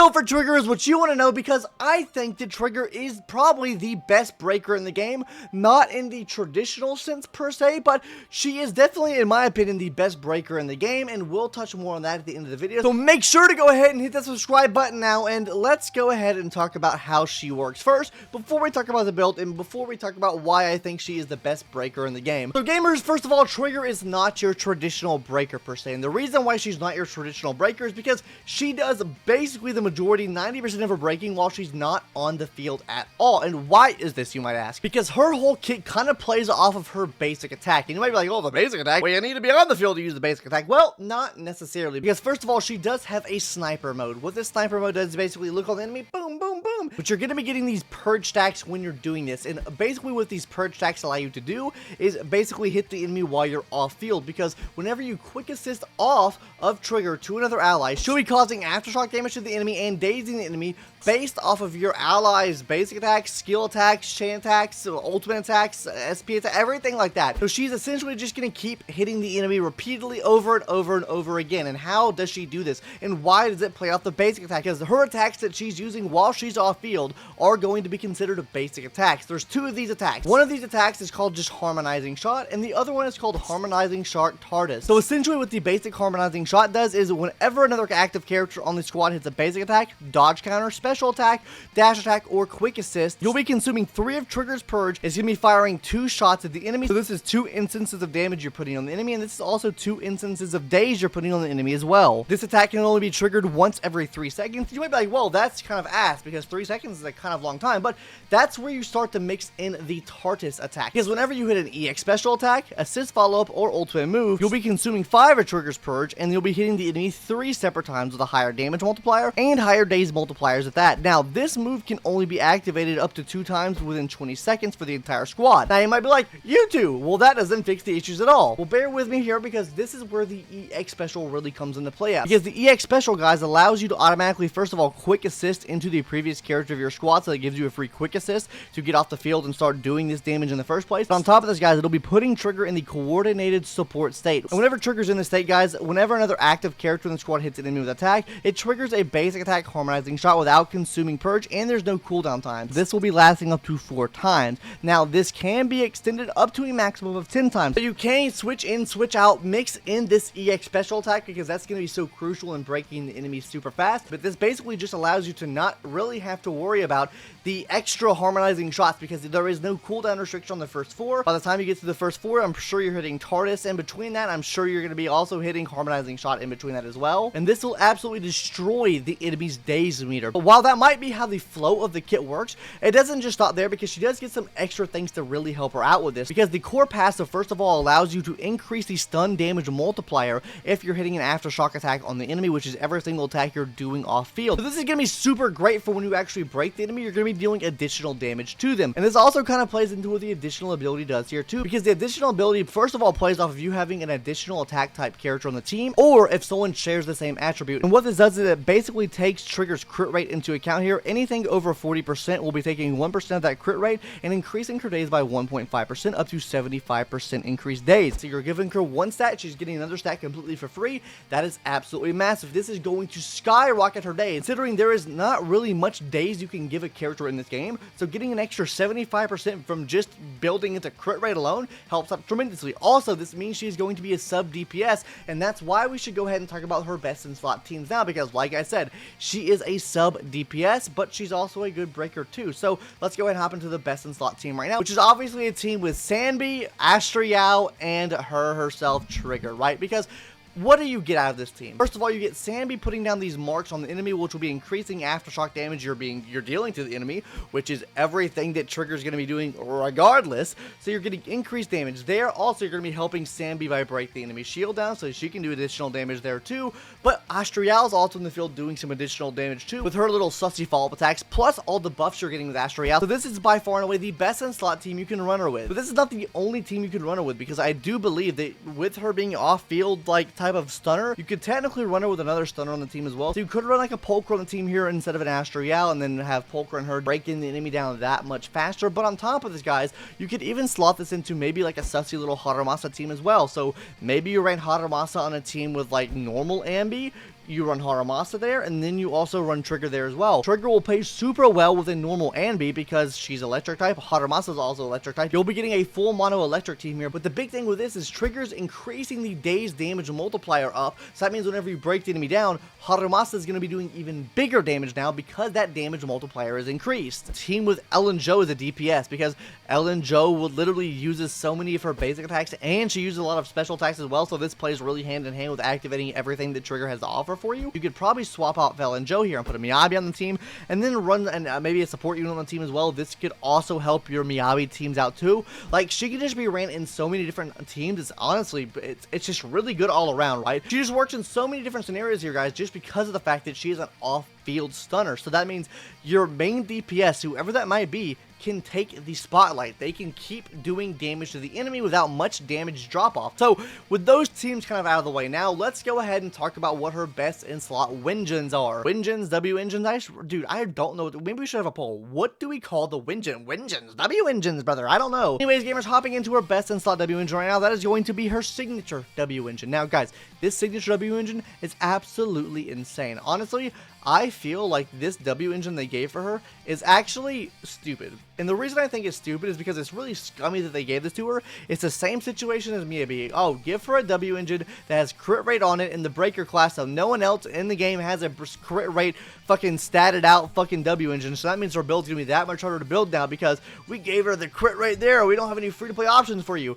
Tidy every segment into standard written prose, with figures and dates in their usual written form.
So for Trigger is what you want to know, because I think that Trigger is probably the best breaker in the game, not in the traditional sense per se, but she is definitely, in my opinion, the best breaker in the game, and we'll touch more on that at the end of the video. So make sure to go ahead and hit that subscribe button now, and let's go ahead and talk about how she works first, before we talk about the build, and before we talk about why I think she is the best breaker in the game. So gamers, first of all, Trigger is not your traditional breaker per se, and the reason why she's not your traditional breaker is because she does basically the majority, 90% of her breaking while she's not on the field at all. And why is this, you might ask? Because her whole kit kind of plays off of her basic attack. And you might be like, oh, the basic attack? Well, you need to be on the field to use the basic attack. Well, not necessarily. Because first of all, she does have a sniper mode. What this sniper mode does is basically look on the enemy, boom, boom, boom. But you're going to be getting these purge stacks when you're doing this. And basically what these purge stacks allow you to do is basically hit the enemy while you're off field. Because whenever you quick assist off of Trigger to another ally, she'll be causing aftershock damage to the enemy and dazing the enemy based off of your allies' basic attacks, skill attacks, chain attacks, ultimate attacks, SP attacks, everything like that. So she's essentially just going to keep hitting the enemy repeatedly over and over and over again. And how does she do this? And why does it play off the basic attack? Because her attacks that she's using while she's off field are going to be considered basic attacks. There's two of these attacks. One of these attacks is called just Harmonizing Shot, and the other one is called Harmonizing Shot TARDIS. So essentially what the basic Harmonizing Shot does is whenever another active character on the squad hits a basic attack, dodge counter, special attack, dash attack, or quick assist, you'll be consuming 3 of Trigger's Purge. It's going to be firing 2 shots at the enemy. So this is 2 instances of damage you're putting on the enemy, and this is also 2 instances of daze you're putting on the enemy as well. This attack can only be triggered once every 3 seconds. You might be like, well, that's kind of ass, because 3 seconds is a kind of long time, but that's where you start to mix in the TARDIS attack. Because whenever you hit an EX special attack, assist follow-up, or ultimate move, you'll be consuming 5 of Trigger's Purge, and you'll be hitting the enemy 3 separate times with a higher damage multiplier and higher daze multipliers at that. Now, this move can only be activated up to 2 times within 20 seconds for the entire squad. Now, you might be like, you two, well, that doesn't fix the issues at all. Well, bear with me here, because this is where the EX special really comes into play at. Because the EX special, guys, allows you to automatically, first of all, quick assist into the previous character of your squad, so it gives you a free quick assist to get off the field and start doing this damage in the first place. But on top of this, guys, it'll be putting Trigger in the coordinated support state. And whenever Trigger's in this state, guys, whenever another active character in the squad hits an enemy with attack, it triggers a basic attack Harmonizing Shot without consuming Purge, and there's no cooldown time. This will be lasting up to 4 times. Now, this can be extended up to a maximum of 10 times. So you can switch in, switch out, mix in this EX special attack, because that's going to be so crucial in breaking the enemy super fast. But this basically just allows you to not really have to worry about the extra harmonizing shots, because there is no cooldown restriction on the first 4. By the time you get to the first 4, I'm sure you're hitting TARDIS in between that. I'm sure you're going to be also hitting Harmonizing Shot in between that as well. And this will absolutely destroy the enemy's daze meter. But while that might be how the flow of the kit works, it doesn't just stop there, because she does get some extra things to really help her out with this. Because the core passive, first of all, allows you to increase the stun damage multiplier if you're hitting an aftershock attack on the enemy, which is every single attack you're doing off field. So this is going to be super great for when you actually break the enemy. You're going to be dealing additional damage to them. And this also kind of plays into what the additional ability does here too, because the additional ability, first of all, plays off of you having an additional attack type character on the team, or if someone shares the same attribute. And what this does is it basically takes Trigger's crit rate into account here. Anything over 40% will be taking 1% of that crit rate and increasing her days by 1.5% up to 75% increased days. So you're giving her 1 stat, she's getting another stat completely for free. That is absolutely massive. This is going to skyrocket her day, considering there is not really much days you can give a character in this game. So getting an extra 75% from just building into crit rate alone helps out tremendously. Also, this means she's going to be a sub DPS, and that's why we should go ahead and talk about her best in slot teams now, because like I said, she is a sub DPS, but she's also a good breaker too. So let's go ahead and hop into the best in slot team right now, which is obviously a team with Anby, Astriel, and her herself, Trigger, right? Because what do you get out of this team? First of all, you get Anby putting down these marks on the enemy, which will be increasing aftershock damage you're dealing to the enemy, which is everything that Trigger's going to be doing regardless. So you're getting increased damage there. Also, you're going to be helping Anby by break the enemy shield down, so she can do additional damage there too. But Astriel's also in the field doing some additional damage too, with her little sussy follow-up attacks, plus all the buffs you're getting with Astriel. So this is by far and away the best in slot team you can run her with. But this is not the only team you can run her with, because I do believe that with her being off-field like type of stunner, you could technically run her with another stunner on the team as well. So you could run like a Pulcher on the team here instead of an Astriel, and then have Pulcher and her breaking the enemy down that much faster. But on top of this, guys, you could even slot this into maybe like a sussy little Haramasa team as well. So maybe you ran Haramasa on a team with like normal Anby, you run Haramasa there, and then you also run Trigger there as well. Trigger will play super well with a normal Anby because she's electric type. Haramasa is also electric type. You'll be getting a full mono electric team here, but the big thing with this is Trigger's increasing the day's damage multiplier up, so that means whenever you break the enemy down, Haramasa is going to be doing even bigger damage now because that damage multiplier is increased. Team with Ellen Jo is a DPS because Ellen Jo will literally uses so many of her basic attacks, and she uses a lot of special attacks as well, so this plays really hand in hand with activating everything that Trigger has to offer for you. You could probably swap out Ellen Jo here and put a Miyabi on the team, and then run and maybe a support unit on the team as well. This could also help your Miyabi teams out too. Like, she can just be ran in so many different teams. It's honestly, it's just really good all around, right? She just works in so many different scenarios here, guys, just because of the fact that she is an off-field stunner. So that means your main DPS, whoever that might be, can take the spotlight. They can keep doing damage to the enemy without much damage drop off. So with those teams kind of out of the way now, let's go ahead and talk about what her best in slot Wingens are. Wingens, W engines, dude, I don't know. Maybe we should have a poll. What do we call the Wingens? W engines, brother. I don't know. Anyways, gamers, hopping into her best in slot W engine right now, that is going to be her signature W engine. Now, guys, this signature W engine is absolutely insane. Honestly, I feel like this W engine they gave for her is actually stupid. And the reason I think it's stupid is because it's really scummy that they gave this to her. It's the same situation as Miyabi. Oh, give her a W engine that has crit rate on it in the breaker class, so no one else in the game has a crit rate fucking statted out fucking W engine. So that means her build's gonna be that much harder to build now because we gave her the crit rate there. We don't have any free to play options for you.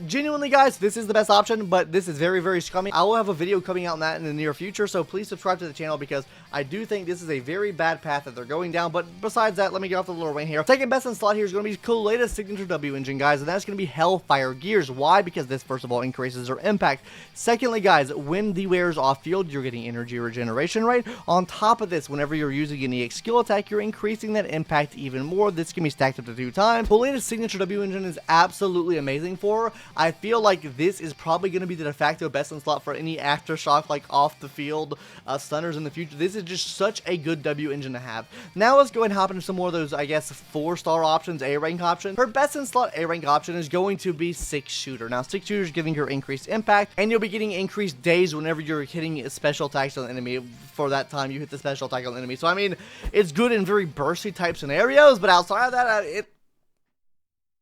Genuinely, guys, this is the best option, but this is very, very scummy. I will have a video coming out on that in the near future, so please subscribe to the channel because I do think this is a very bad path that they're going down. But besides that, let me get off the little rain here. Second best in slot here is going to be Kuleita's signature W engine, guys, and that's going to be Hellfire Gears. Why? Because this, first of all, increases her impact. Secondly, guys, when the wearer's off field, you're getting energy regeneration, right? On top of this, whenever you're using an EX skill attack, you're increasing that impact even more. This can be stacked up to 2 times. Kuleita's signature W engine is absolutely amazing for her. I feel like this is probably going to be the de facto best in slot for any aftershock, like off the field stunners in the future. This is just such a good W engine to have. Now let's go ahead and hop into some more of those, I guess, 4-star options, A rank option. Her best in slot A rank option is going to be 6 shooter. Now 6 shooter is giving her increased impact, and you'll be getting increased days whenever you're hitting special attacks on the enemy. For that time you hit the special attack on the enemy. So I mean, it's good in very bursty type scenarios, but outside of that,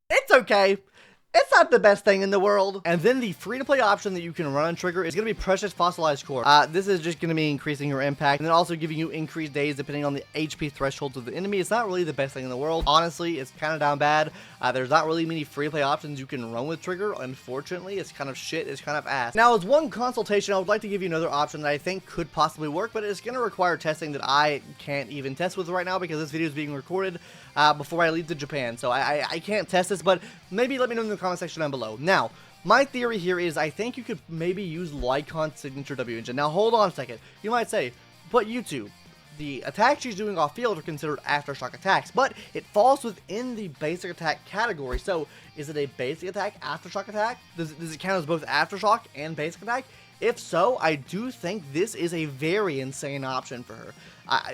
it's okay. It's not the best thing in the world. And then the free-to-play option that you can run on Trigger is going to be Precious Fossilized Core. This is just going to be increasing your impact and then also giving you increased days depending on the HP thresholds of the enemy. It's not really the best thing in the world. Honestly, it's kind of down bad. There's not really many free-to-play options you can run with Trigger. Unfortunately, it's kind of shit. It's kind of ass. Now, as one consultation, I would like to give you another option that I think could possibly work, but it's going to require testing that I can't even test with right now because this video is being recorded before I leave to Japan. So I can't test this, but maybe let me know in the comment section down below. Now, my theory here is I think you could maybe use Lycon's signature W engine. Now, hold on a second. You might say, but YouTube, the attacks she's doing off field are considered aftershock attacks, but it falls within the basic attack category. So, is it a basic attack, aftershock attack? Does it count as both aftershock and basic attack? If so, I do think this is a very insane option for her.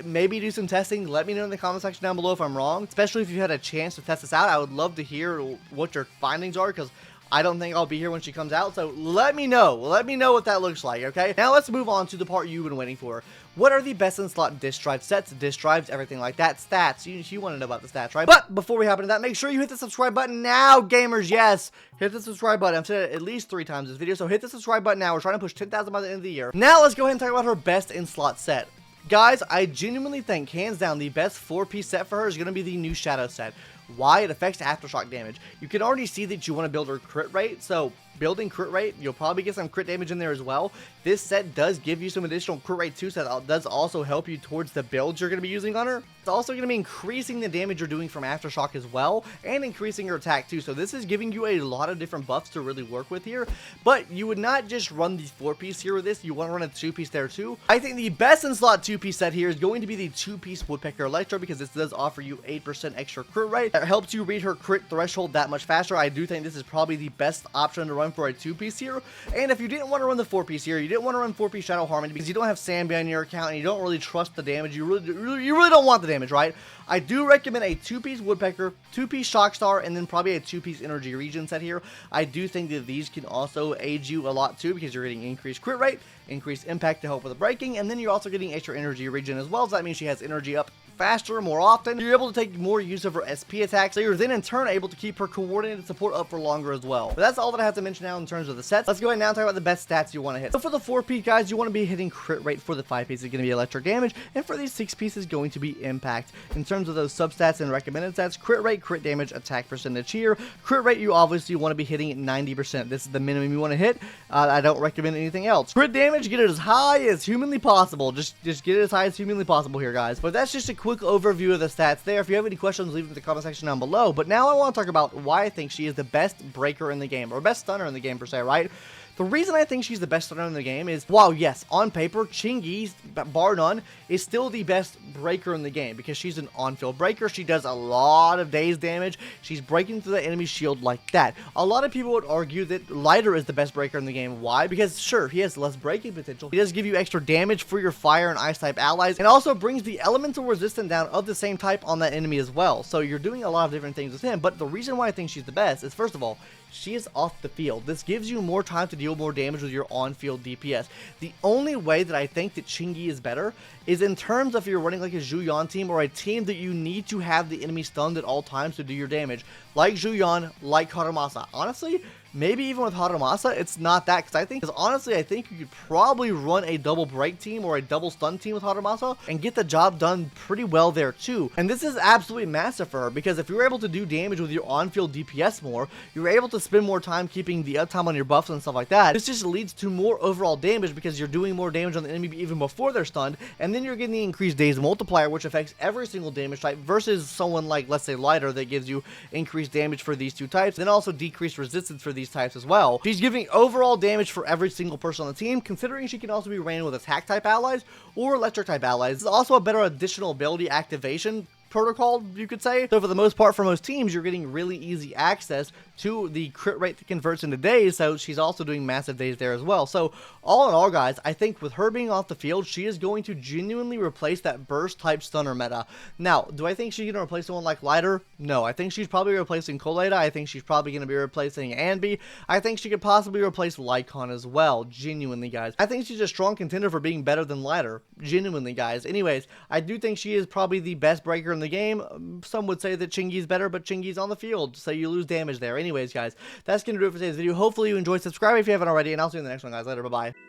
Maybe do some testing. Let me know in the comment section down below if I'm wrong, especially if you had a chance to test this out. I would love to hear what your findings are because I don't think I'll be here when she comes out, so let me know. Let me know what that looks like, okay? Now let's move on to the part you've been waiting for. What are the best in slot disk drive sets, disk drives, everything like that? Stats. You want to know about the stats, right? But before we hop into that, make sure you hit the subscribe button now, gamers. Yes, hit the subscribe button. I've said it at least 3 times this video, so hit the subscribe button now. We're trying to push 10,000 by the end of the year. Now let's go ahead and talk about her best in slot set. Guys, I genuinely think, hands down, the best 4-piece set for her is going to be the new Shadow set. Why? It affects aftershock damage. You can already see that you want to build her crit rate, so building crit rate, you'll probably get some crit damage in there as well. This set does give you some additional crit rate too, so that does also help you towards the builds you're going to be using on her. It's also going to be increasing the damage you're doing from aftershock as well, and increasing her attack too. So this is giving you a lot of different buffs to really work with here, but you would not just run the 4-piece here with this. You want to run a 2-piece there too. I think the best in slot 2-piece set here is going to be the 2-piece Woodpecker Electro, because this does offer you 8% extra crit rate. It helps you read her crit threshold that much faster. I do think this is probably the best option to run for a 2-piece here. And if you didn't want to run the 4-piece here, you didn't want to run 4-piece Shadow Harmony because you don't have Anby on your account and you don't really trust the damage, you really don't want the damage, right? I do recommend a 2-piece Woodpecker, 2-piece Shockstar, and then probably a 2-piece Energy Regen set here. I do think that these can also aid you a lot too because you're getting increased crit rate, increased impact to help with the breaking, and then you're also getting extra energy regen as well, so that means she has energy up faster, more often. You're able to take more use of her SP attacks, so you're then in turn able to keep her coordinated support up for longer as well. But that's all that I have to mention now in terms of the sets. Let's go ahead and now talk about the best stats you want to hit. So for the 4-piece, guys, you want to be hitting crit rate. For the 5-piece, it's going to be electric damage, and for these 6-piece, is going to be impact. In terms of those substats and recommended stats, crit rate, crit damage, attack percentage here. Crit rate, you obviously want to be hitting at 90%. This is the minimum you want to hit. I don't recommend anything else. Crit damage, get it as high as humanly possible. Just get it as high as humanly possible here, guys. But that's just a quick overview of the stats there. If you have any questions, leave them in the comment section down below. But now I want to talk about why I think she is the best breaker in the game, or best stunner in the game per se, right? The reason I think she's the best stunner in the game is, while yes, on paper, Chingy, bar none, is still the best breaker in the game because she's an on-field breaker. She does a lot of daze damage. She's breaking through the enemy shield like that. A lot of people would argue that Lighter is the best breaker in the game. Why? Because sure, he has less breaking potential. He does give you extra damage for your fire and ice type allies, and also brings the elemental resistance down of the same type on that enemy as well. So you're doing a lot of different things with him, but the reason why I think she's the best is, first of all, she is off the field. This gives you more time to deal more damage with your on-field DPS. The only way that I think that Chingy is better is in terms of if you're running like a Zhuyan team, or a team that you need to have the enemy stunned at all times to do your damage, like Zhuyan, like Haramasa. Honestly, maybe even with Haramasa, it's not that, because honestly, I think you could probably run a double break team or a double stun team with Haramasa and get the job done pretty well there too. And this is absolutely massive for her, because if you're able to do damage with your on-field DPS more, you're able to spend more time keeping the uptime on your buffs and stuff like that. This just leads to more overall damage because you're doing more damage on the enemy even before they're stunned, and then you're getting the increased daze multiplier, which affects every single damage type, versus someone like, let's say, Lighter, that gives you increased damage for these two types, then also decreased resistance for these types as well. She's giving overall damage for every single person on the team, considering she can also be ran with attack type allies or electric type allies. This is also a better additional ability activation protocol, you could say. So for the most part, for most teams, you're getting really easy access to the crit rate that converts into days, so she's also doing massive days there as well. So all in all, guys, I think with her being off the field, she is going to genuinely replace that burst type stunner meta. Now, do I think she's going to replace someone like Lighter? No, I think she's probably replacing Koleda. I think she's probably going to be replacing Anby. I think she could possibly replace Lycon as well, genuinely, guys. I think she's a strong contender for being better than Lighter, genuinely, guys. Anyways, I do think she is probably the best breaker in the game. Some would say that Chingy's better, but Chingy's on the field, so you lose damage there. Anyways, guys, that's going to do it for today's video. Hopefully you enjoyed. Subscribe if you haven't already, and I'll see you in the next one, guys. Later. Bye-bye.